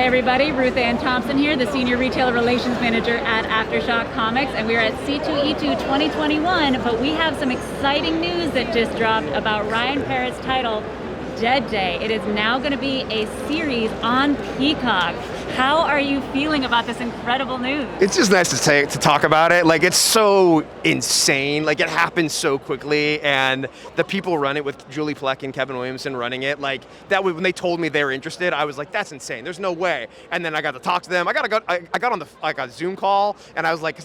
everybody, RuthAnn Thompson here, the Senior Retail Relations Manager at AfterShock Comics, and we're at C2E2 2021, but we have some exciting news that just dropped about Ryan Parrot's title, DEADDAY. It is now going to be a series on Peacock. How are you feeling about this incredible news? It's just nice to talk about it. Like, it's so insane. Like, it happens so quickly, and the people run it with Julie Plec and Kevin Williamson running it. Like, that when they told me they were interested, I was like, that's insane. There's no way. And then I got to talk to them. I got on a Zoom call, and I was like,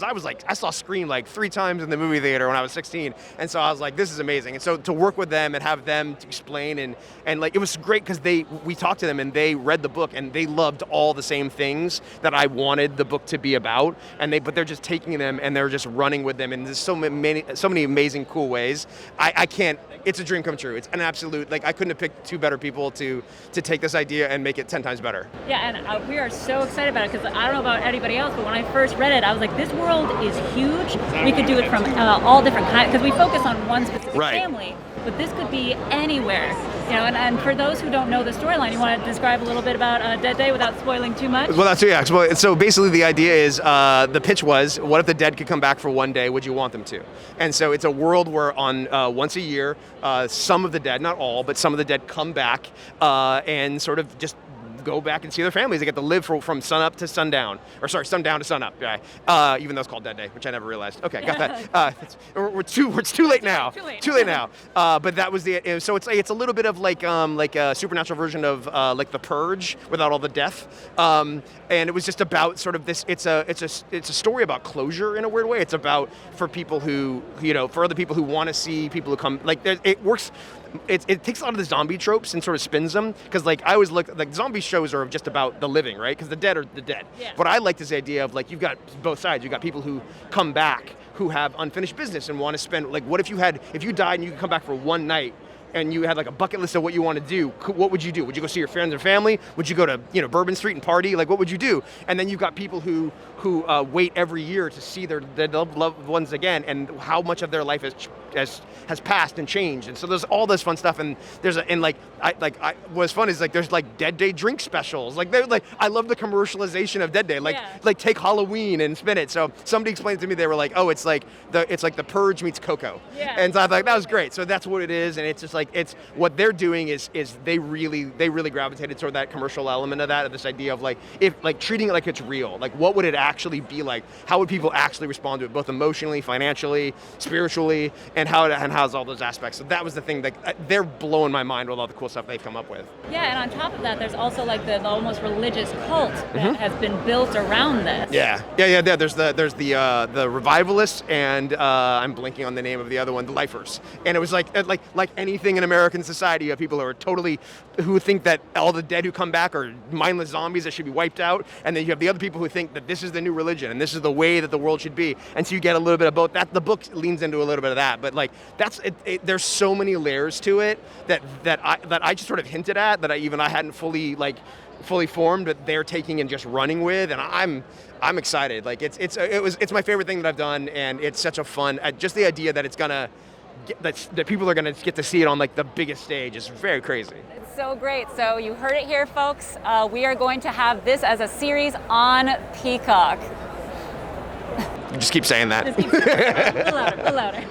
I saw Scream like 3 times in the movie theater when I was 16, and so I was like, this is amazing. And so to work with them and have them to explain and like, it was great because we talked to them and they read the book and they loved all the same things that I wanted the book to be about, but they're just taking them and they're just running with them, and there's so many amazing, cool ways. I can't. It's a dream come true. It's an absolute, like, I couldn't have picked 2 better people to take this idea and make it 10 times better. Yeah, and we are so excited about it because I don't know about anybody else, but when I first read it, I was like, this world is huge. We could do it from all different kinds, because we focus on one specific family, but this could be anywhere. You know, and for those who don't know the storyline, you want to describe a little bit about DEADDAY without spoiling too much? Well, so basically the idea is, the pitch was, what if the dead could come back for one day? Would you want them to? And so it's a world where once a year, some of the dead, not all, but some of the dead come back and sort of just go back and see their families. They get to live from sunup to sundown, or sorry, sundown to sunup. Even though it's called DEADDAY, which I never realized. Okay, got that. It's too late now. Too late now. But that was so it's a little bit of like a supernatural version of like The Purge without all the death. And it was just about sort of this. It's a story about closure in a weird way. It's about for people who, for other people who want to see people who come, like, it works. It takes a lot of the zombie tropes and sort of spins them, because like I always look, like, zombie shows are just about the living, right? Because the dead are the dead. Yeah. But I like this idea of, like, you've got both sides. You've got people who come back who have unfinished business and want to spend, like, what if you died and you could come back for one night and you had like a bucket list of what you want to do? What would you do? Would you go see your friends and family? Would you go to Bourbon Street and party? Like, what would you do? And then you've got people who wait every year to see their loved ones again, and how much of their life has passed and changed. And so there's all this fun stuff, and what's fun is, like, there's like DEADDAY drink specials. Like, I love the commercialization of DEADDAY. Like take Halloween and spin it. So somebody explained to me, they were like, oh, it's like the Purge meets Coco. Yeah. And so I thought that was great. So that's what it is, and it's just like, it's what they're doing is they really gravitated toward that commercial element of this idea of, like, if, like, treating it like it's real. Like, what would it actually be like? How would people actually respond to it, both emotionally, financially, spiritually, and how's all those aspects? So that was the thing. Like, they're blowing my mind with all the cool stuff they've come up with. Yeah, and on top of that, there's also like the almost religious cult that has been built around this. Yeah. There's the revivalists, and I'm blanking on the name of the other one, the lifers. And it was like anything in American society, you have people who think that all the dead who come back are mindless zombies that should be wiped out, and then you have the other people who think that this is the new religion and this is the way that the world should be. And so you get a little bit of both. That the book leans into a little bit of that, but like that's it. There's so many layers to it that I just sort of hinted at, that I hadn't fully formed, but they're taking and just running with, and I'm excited. Like, it's my favorite thing that I've done, and it's such a fun, just the idea that it's gonna that people are gonna get to see it on, like, the biggest stage is very crazy. It's so great. So you heard it here, folks. We are going to have this as a series on Peacock. Just keep saying that. Just keep saying that. A little louder.